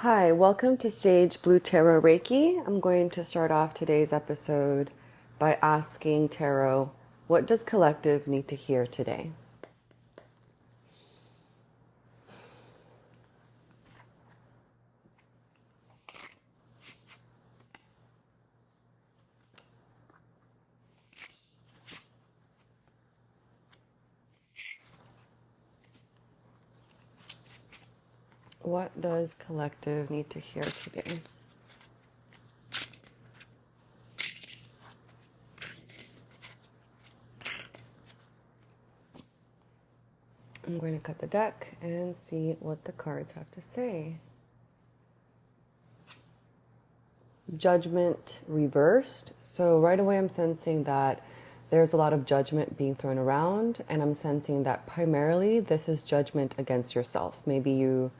Hi, welcome to Sage Blue Tarot Reiki. I'm going to start off today's episode by asking Tarot, what does collective need to hear today? What does collective need to hear today? I'm going to cut the deck and see what the cards have to say. Judgment reversed. So right away I'm sensing that there's a lot of judgment being thrown around, and I'm sensing that primarily this is judgment against yourself. Maybe you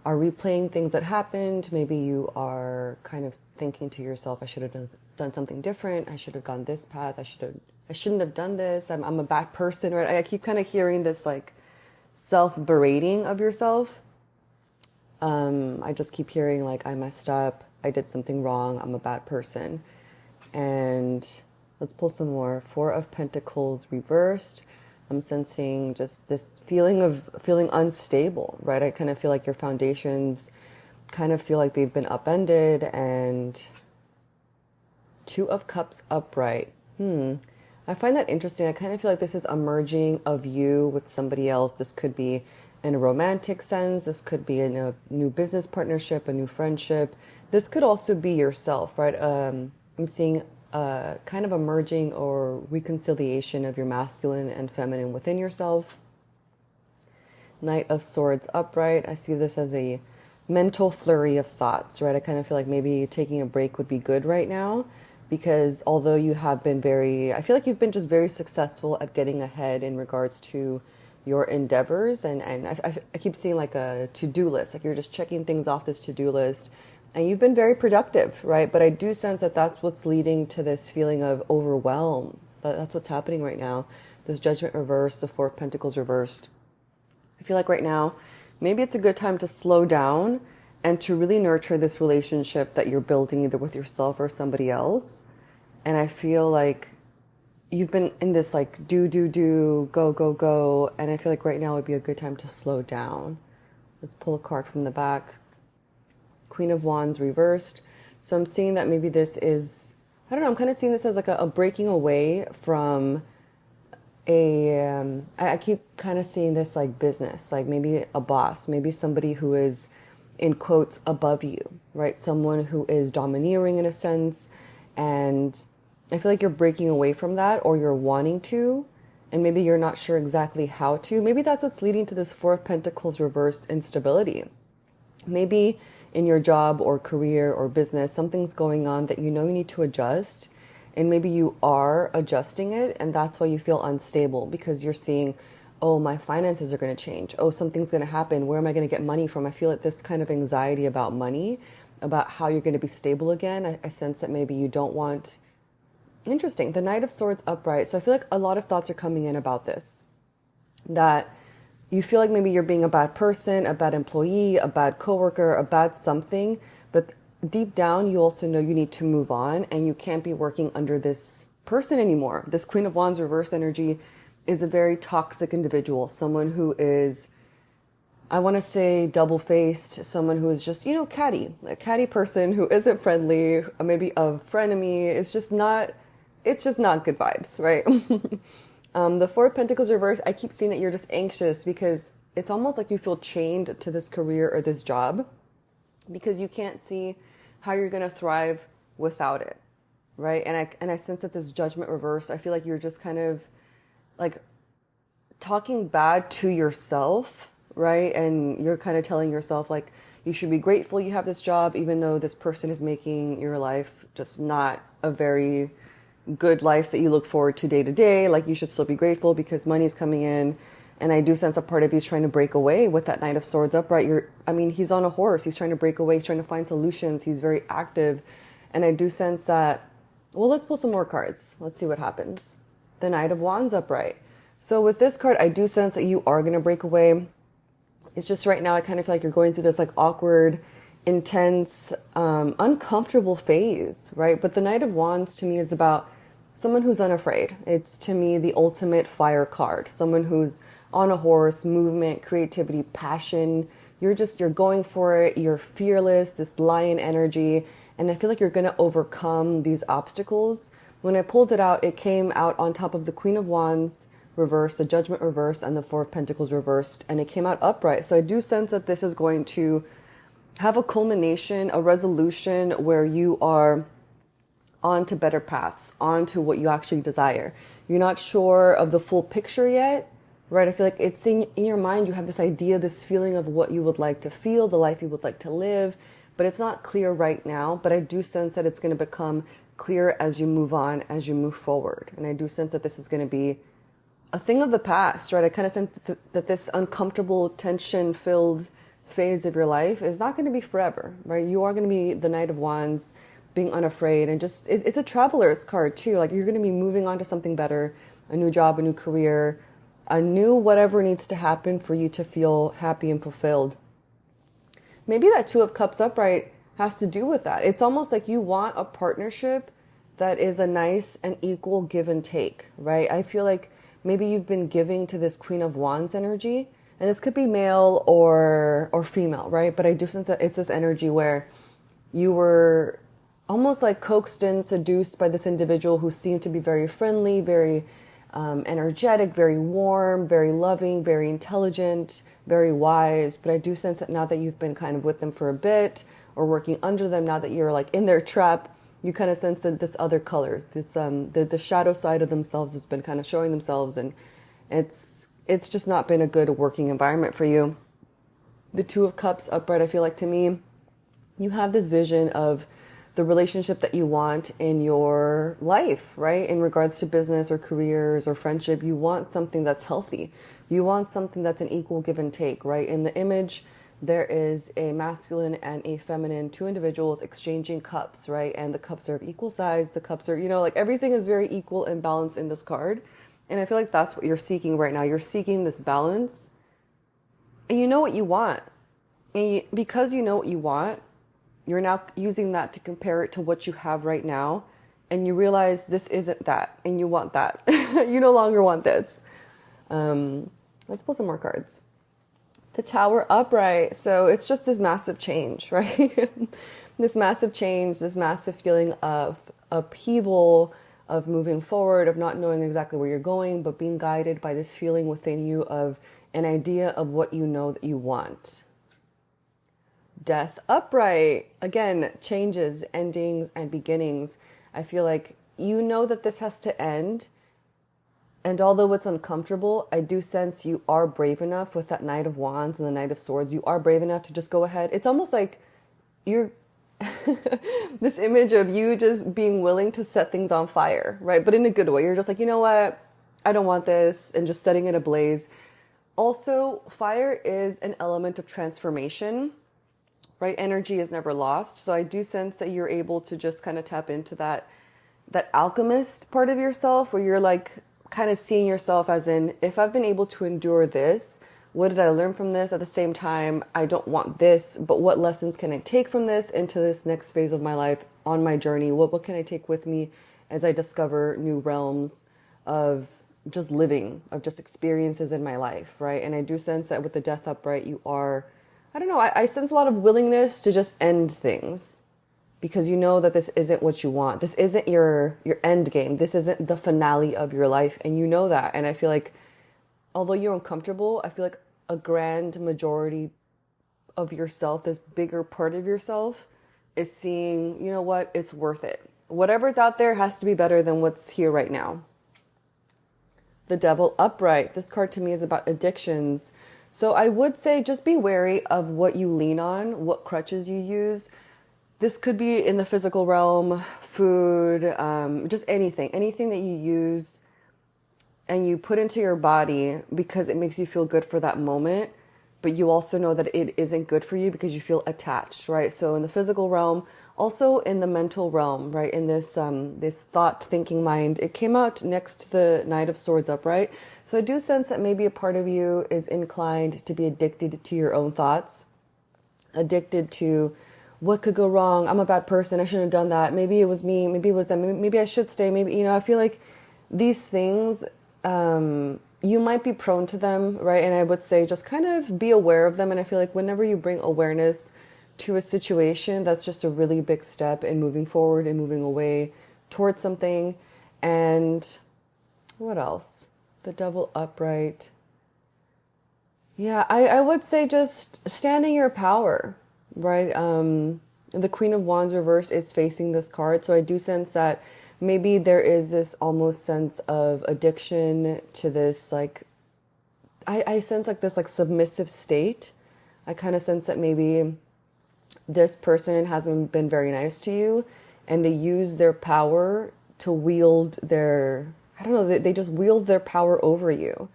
are replaying things that happened. Maybe you are kind of thinking to yourself, I should have done something different. I should have gone this path. I shouldn't have done this. I'm a bad person, right? I keep kind of hearing this like self-berating of yourself. I just keep hearing like, I messed up. I did something wrong. I'm a bad person. And let's pull some more. Four of Pentacles reversed. I'm sensing just this feeling of feeling unstable, right? I kind of feel like your foundations kind of feel like they've been upended. And Two of Cups upright. I find that interesting. I kind of feel like this is a merging of you with somebody else. This could be in a romantic sense. This could be in a new business partnership, a new friendship. This could also be yourself, right? I'm seeing kind of a merging or reconciliation of your masculine and feminine within yourself. Knight of Swords upright. I see this as a mental flurry of thoughts, right? I kind of feel like maybe taking a break would be good right now, because although you have been I feel like you've been just very successful at getting ahead in regards to your endeavors. And I keep seeing like a to-do list, like you're just checking things off this to-do list. And you've been very productive, right? But I do sense that that's what's leading to this feeling of overwhelm. That's what's happening right now. This Judgment reversed, the Four of Pentacles reversed. I feel like right now, maybe it's a good time to slow down and to really nurture this relationship that you're building either with yourself or somebody else. And I feel like you've been in this like do, go, go, go. And I feel like right now would be a good time to slow down. Let's pull a card from the back. Queen of Wands reversed. So I'm seeing that maybe this is, I don't know, I'm kind of seeing this as like a breaking away from I keep kind of seeing this like business, like maybe a boss, maybe somebody who is in quotes above you, right? Someone who is domineering in a sense. And I feel like you're breaking away from that, or you're wanting to, and maybe you're not sure exactly how to. Maybe that's what's leading to this Four of Pentacles reversed instability. Maybe in your job or career or business, something's going on that you know you need to adjust, and maybe you are adjusting it, and that's why you feel unstable, because you're seeing, oh, my finances are going to change. Oh, something's going to happen. Where am I going to get money from? I feel like this kind of anxiety about money, about how you're going to be stable again. I sense that maybe you don't want... Interesting. The Knight of Swords upright. So I feel like a lot of thoughts are coming in about this, that you feel like maybe you're being a bad person, a bad employee, a bad coworker, a bad something, but deep down you also know you need to move on, and you can't be working under this person anymore. This Queen of Wands reverse energy is a very toxic individual, someone who is, I want to say, double-faced, someone who is just, catty, a catty person who isn't friendly, maybe a frenemy. It's just not good vibes, right? The Four of Pentacles reverse, I keep seeing that you're just anxious because it's almost like you feel chained to this career or this job, because you can't see how you're going to thrive without it, right? And I sense that this Judgment reverse, I feel like you're just kind of like talking bad to yourself, right? And you're kind of telling yourself like you should be grateful you have this job, even though this person is making your life just not a very good life that you look forward to day. Like you should still be grateful because money's coming in. And I do sense a part of you is trying to break away with that Knight of Swords upright. He's on a horse. He's trying to break away. He's trying to find solutions. He's very active. And I do sense that, well, let's pull some more cards. Let's see what happens. The Knight of Wands upright. So with this card, I do sense that you are going to break away. It's just right now, I kind of feel like you're going through this like awkward intense, uncomfortable phase, right? But the Knight of Wands to me is about someone who's unafraid. It's to me the ultimate fire card. Someone who's on a horse, movement, creativity, passion. You're going for it. You're fearless, this lion energy. And I feel like you're going to overcome these obstacles. When I pulled it out, it came out on top of the Queen of Wands reversed, the Judgment reversed, and the Four of Pentacles reversed. And it came out upright. So I do sense that this is going to have a culmination, a resolution where you are on to better paths, on to what you actually desire. You're not sure of the full picture yet, right? I feel like it's in your mind, you have this idea, this feeling of what you would like to feel, the life you would like to live, but it's not clear right now. But I do sense that it's going to become clear as you move on, as you move forward. And I do sense that this is going to be a thing of the past, right? I kind of sense that this uncomfortable, tension-filled phase of your life is not going to be forever, right? You are going to be the Knight of Wands, being unafraid, and just it's a traveler's card too. Like you're going to be moving on to something better, a new job, a new career, a new whatever needs to happen for you to feel happy and fulfilled. Maybe that Two of Cups upright has to do with that. It's almost like you want a partnership that is a nice and equal give and take, right? I feel like maybe you've been giving to this Queen of Wands energy, and this could be male or female, right? But I do sense that it's this energy where you were almost like coaxed in, seduced by this individual who seemed to be very friendly, very energetic, very warm, very loving, very intelligent, very wise. But I do sense that now that you've been kind of with them for a bit or working under them, now that you're like in their trap, you kind of sense that this other colors, this the shadow side of themselves has been kind of showing themselves, and it's just not been a good working environment for you. The Two of Cups upright, I feel like to me, you have this vision of the relationship that you want in your life, right? In regards to business or careers or friendship, you want something that's healthy. You want something that's an equal give and take, right? In the image, there is a masculine and a feminine, two individuals exchanging cups, right? And the cups are of equal size. The cups are, like everything is very equal and balanced in this card. And I feel like that's what you're seeking right now. You're seeking this balance, and you know what you want. And because you know what you want, you're now using that to compare it to what you have right now. And you realize this isn't that, and you want that. You no longer want this. Let's pull some more cards. The Tower upright. So it's just this massive change, right? This massive change, this massive feeling of upheaval, of moving forward, of not knowing exactly where you're going, but being guided by this feeling within you of an idea of what you know that you want. Death upright. Again, changes, endings, and beginnings. I feel like you know that this has to end. And although it's uncomfortable, I do sense you are brave enough with that Knight of Wands and the Knight of Swords. You are brave enough to just go ahead. It's almost like you're this image of you just being willing to set things on fire, right? But in a good way. You're just like, you know what? I don't want this, and just setting it ablaze. Also, fire is an element of transformation, right? Energy is never lost. So I do sense that you're able to just kind of tap into that alchemist part of yourself, where you're like kind of seeing yourself as in, if I've been able to endure this, what did I learn from this? At the same time, I don't want this, but what lessons can I take from this into this next phase of my life on my journey? What can I take with me as I discover new realms of just living, of just experiences in my life, right? And I do sense that with the Death upright, you are, I don't know, I sense a lot of willingness to just end things, because you know that this isn't what you want. This isn't your end game. This isn't the finale of your life, and you know that. And I feel like, although you're uncomfortable, I feel like a grand majority of yourself, this bigger part of yourself, is seeing, you know what, it's worth it. Whatever's out there has to be better than what's here right now. The Devil upright. This card to me is about addictions. So I would say just be wary of what you lean on, what crutches you use. This could be in the physical realm, food, just anything that you use and you put into your body because it makes you feel good for that moment, but you also know that it isn't good for you because you feel attached, right? So in the physical realm, also in the mental realm, right? In this this thought thinking mind, it came out next to the Knight of Swords upright. So I do sense that maybe a part of you is inclined to be addicted to your own thoughts, addicted to what could go wrong? I'm a bad person. I shouldn't have done that. Maybe it was me. Maybe it was them. Maybe I should stay. Maybe, I feel like these things, you might be prone to them, right? And I would say just kind of be aware of them. And I feel like whenever you bring awareness to a situation, that's just a really big step in moving forward and moving away towards something. And what else? The devil upright. Yeah, I would say just stand in your power, right? The Queen of Wands reversed is facing this card. So I do sense that maybe there is this almost sense of addiction to this, like, I sense like this like submissive state. I kind of sense that maybe this person hasn't been very nice to you and they use their power to wield their, I don't know, they just wield their power over you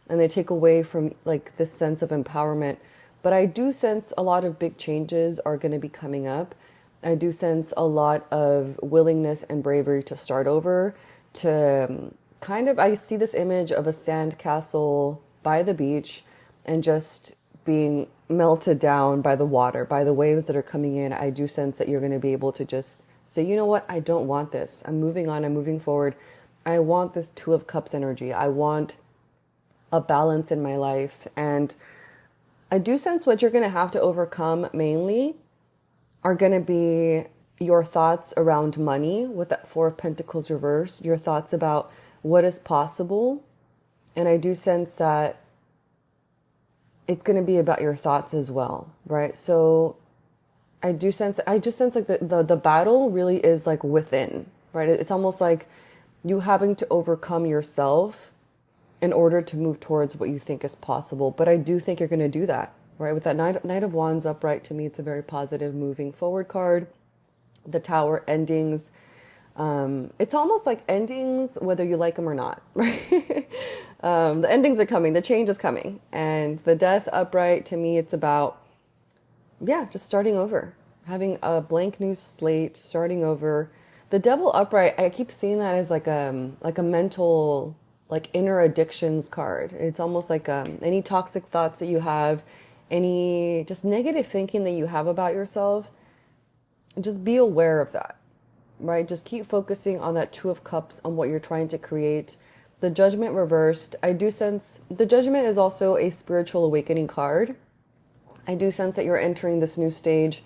and they take away from like this sense of empowerment. But I do sense a lot of big changes are going to be coming up. I do sense a lot of willingness and bravery to start over, to kind of, I see this image of a sand castle by the beach and just being melted down by the water, by the waves that are coming in. I do sense that you're going to be able to just say, you know what, I don't want this. I'm moving on. I'm moving forward. I want this Two of Cups energy. I want a balance in my life. And I do sense what you're going to have to overcome mainly are going to be your thoughts around money with that Four of Pentacles reverse, your thoughts about what is possible. And I do sense that it's going to be about your thoughts as well, right? So I just sense like the battle really is like within, right? It's almost like you having to overcome yourself in order to move towards what you think is possible. But I do think you're going to do that, right? With that Knight of Wands upright, to me, it's a very positive moving forward card. The Tower, endings. It's almost like endings, whether you like them or not, right? The endings are coming. The change is coming. And the Death upright, to me, it's about, yeah, just starting over. Having a blank new slate, starting over. The Devil upright, I keep seeing that as like a mental, like inner addictions card. It's almost like any toxic thoughts that you have, any just negative thinking that you have about yourself, just be aware of that, right? Just keep focusing on that Two of Cups, on what you're trying to create. The Judgment reversed, I do sense the Judgment is also a spiritual awakening card. I do sense that you're entering this new stage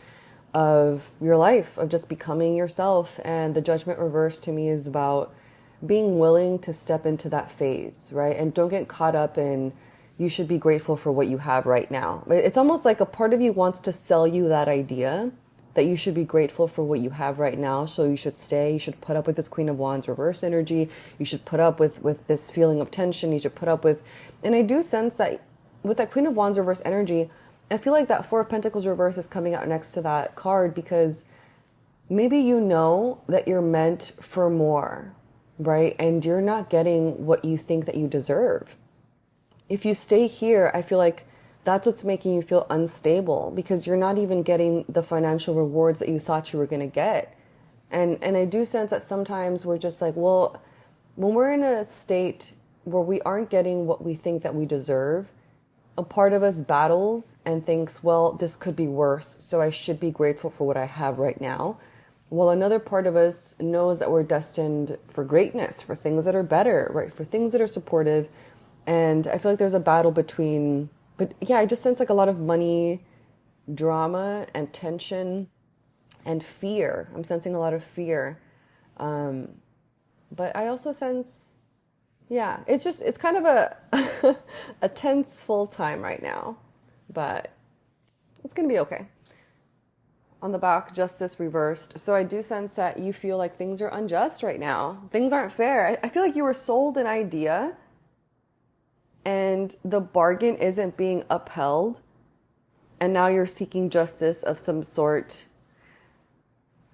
of your life, of just becoming yourself. And the Judgment reversed to me is about being willing to step into that phase, right? And don't get caught up in, you should be grateful for what you have right now. It's almost like a part of you wants to sell you that idea that you should be grateful for what you have right now. So you should stay, you should put up with this Queen of Wands reverse energy. You should put up with this feeling of tension. You should put up with, and I do sense that with that Queen of Wands reverse energy, I feel like that Four of Pentacles reverse is coming out next to that card because maybe you know that you're meant for more, right? And you're not getting what you think that you deserve. If you stay here, I feel like that's what's making you feel unstable because you're not even getting the financial rewards that you thought you were going to get. And I do sense that sometimes we're just like, well, when we're in a state where we aren't getting what we think that we deserve, a part of us battles and thinks, well, this could be worse, so I should be grateful for what I have right now. While another part of us knows that we're destined for greatness, for things that are better, right? For things that are supportive. And I feel like there's a battle between, but yeah, I just sense like a lot of money, drama and tension and fear. I'm sensing a lot of fear. But I also sense, yeah, it's kind of a, a tense full time right now, but it's going to be okay. On the back, Justice reversed. So I do sense that you feel like things are unjust right now. Things aren't fair. I feel like you were sold an idea and the bargain isn't being upheld. And now you're seeking justice of some sort.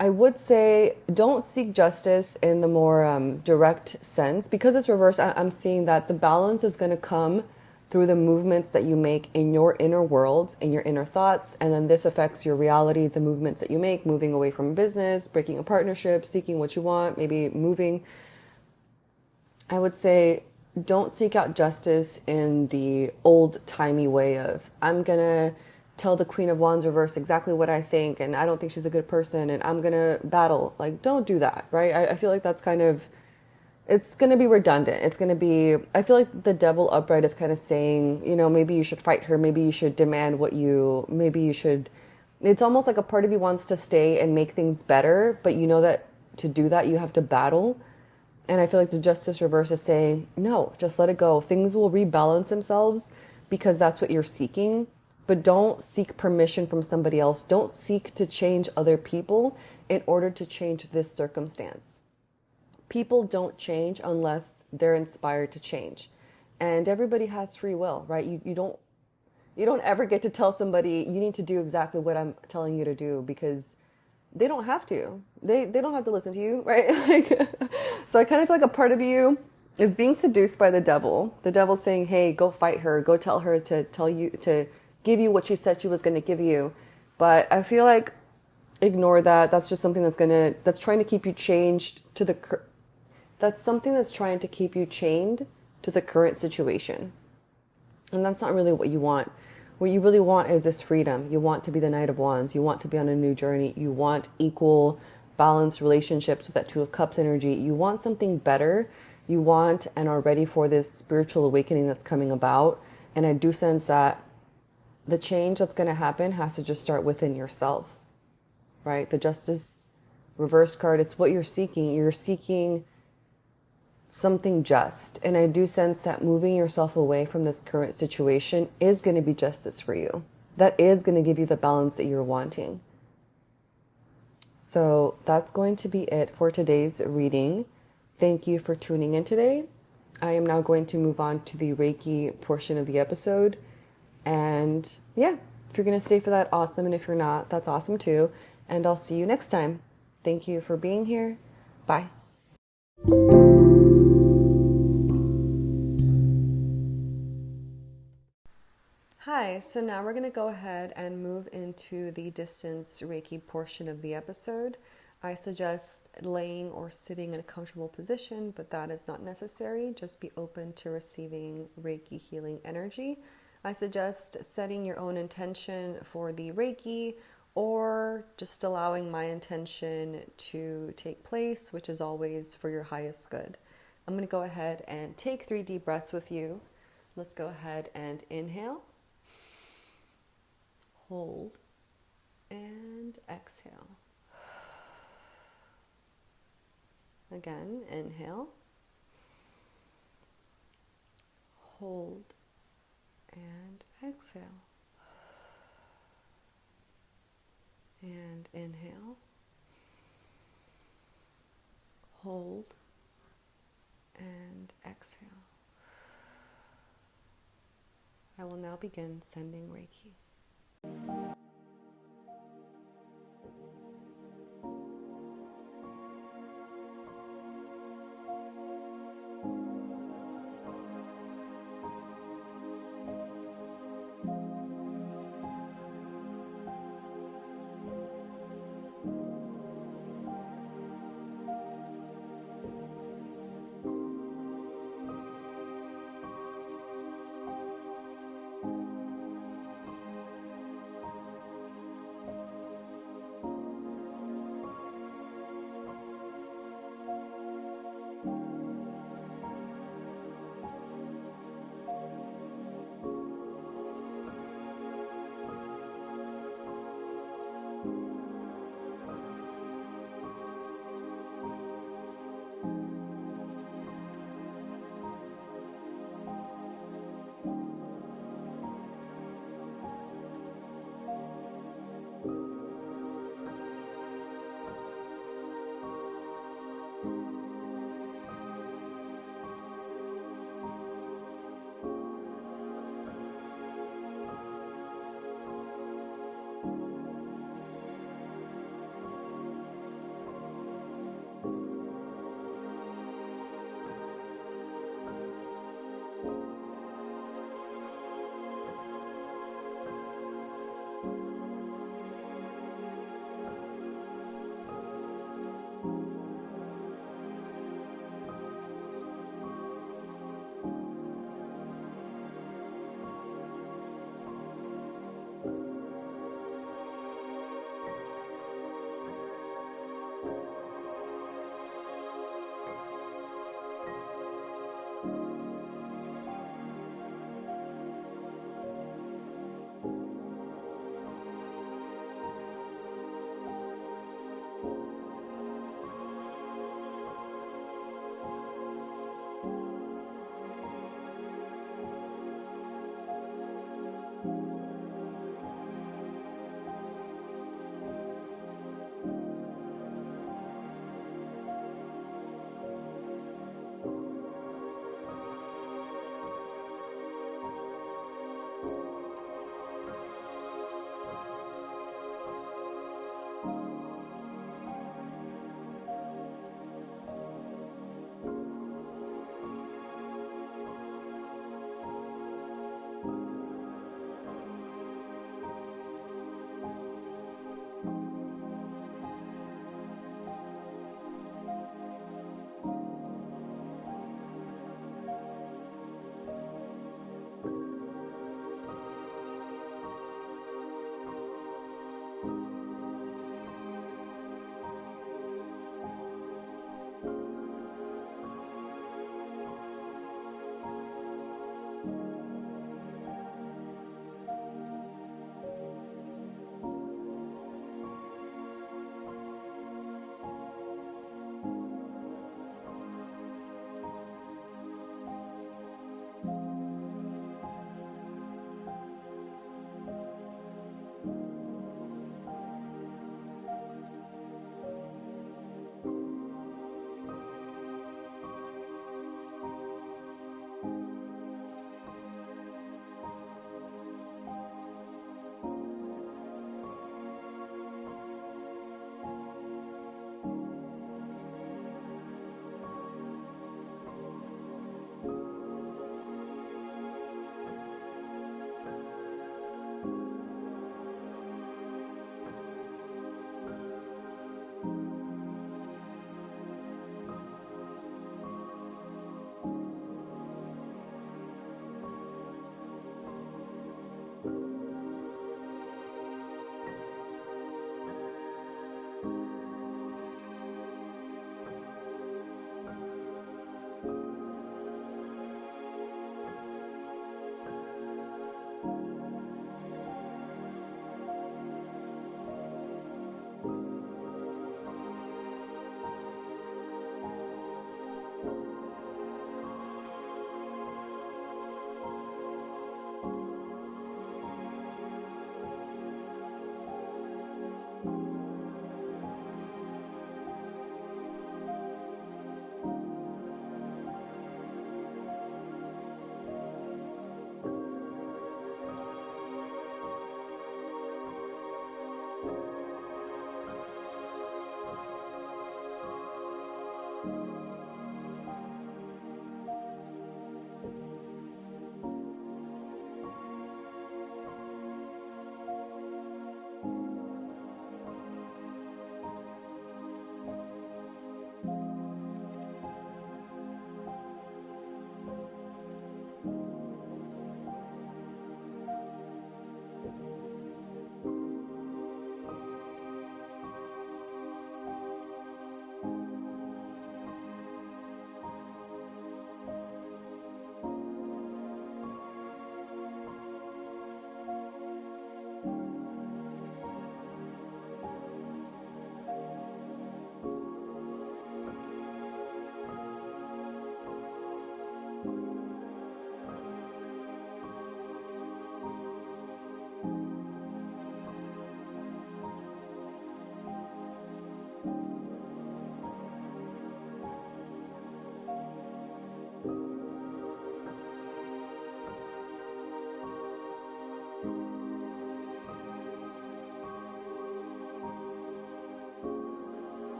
I would say don't seek justice in the more direct sense. Because it's reversed, I'm seeing that the balance is going to come through the movements that you make in your inner worlds, in your inner thoughts. And then this affects your reality, the movements that you make, moving away from business, breaking a partnership, seeking what you want, maybe moving. I would say don't seek out justice in the old-timey way of, I'm going to tell the Queen of Wands reverse exactly what I think, and I don't think she's a good person, and I'm gonna battle. Like, don't do that, right? I feel like that's kind of, it's gonna be redundant. It's gonna be, I feel like the devil upright is kind of saying, you know, maybe you should fight her, maybe you should demand what you, maybe you should, it's almost like a part of you wants to stay and make things better, but you know that to do that you have to battle. And I feel like the justice reverse is saying, no, just let it go. Things will rebalance themselves because that's what you're seeking. But don't seek permission from somebody else. Don't seek to change other people in order to change this circumstance. People don't change unless they're inspired to change. And everybody has free will, right? You don't ever get to tell somebody you need to do exactly what I'm telling you to do, because they don't have to. They don't have to listen to you, right? Like, so I kind of feel like a part of you is being seduced by the devil. The devil's saying, hey, go fight her. Go tell her to give you what she said she was going to give you. But I feel like ignore that. That's just something that's trying to keep you changed to that's something that's trying to keep you chained to the current situation. And that's not really what you want. What you really want is this freedom. You want to be the Knight of Wands. You want to be on a new journey. You want equal, balanced relationships with that Two of Cups energy. You want something better. You want and are ready for this spiritual awakening that's coming about. And I do sense that the change that's going to happen has to just start within yourself, right? The Justice reverse card, it's what you're seeking. You're seeking something just. And I do sense that moving yourself away from this current situation is going to be justice for you. That is going to give you the balance that you're wanting. So that's going to be it for today's reading. Thank you for tuning in today. I am now going to move on to the Reiki portion of the episode. And yeah, if you're going to stay for that, awesome. And if you're not, that's awesome too. And I'll see you next time. Thank you for being here. Bye. Hi, so now we're going to go ahead and move into the distance Reiki portion of the episode. I suggest laying or sitting in a comfortable position, but that is not necessary. Just be open to receiving Reiki healing energy. I suggest setting your own intention for the Reiki, or just allowing my intention to take place, which is always for your highest good. I'm going to go ahead and take 3 deep breaths with you. Let's go ahead and inhale. Hold and exhale. Again, inhale. Hold and exhale. And inhale. Hold and exhale. I will now begin sending Reiki.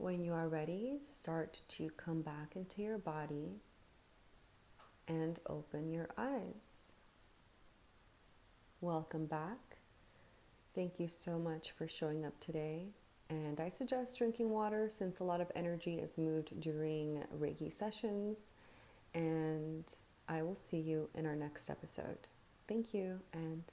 When you are ready, start to come back into your body and open your eyes. Welcome back. Thank you so much for showing up today. And I suggest drinking water since a lot of energy is moved during Reiki sessions. And I will see you in our next episode. Thank you, and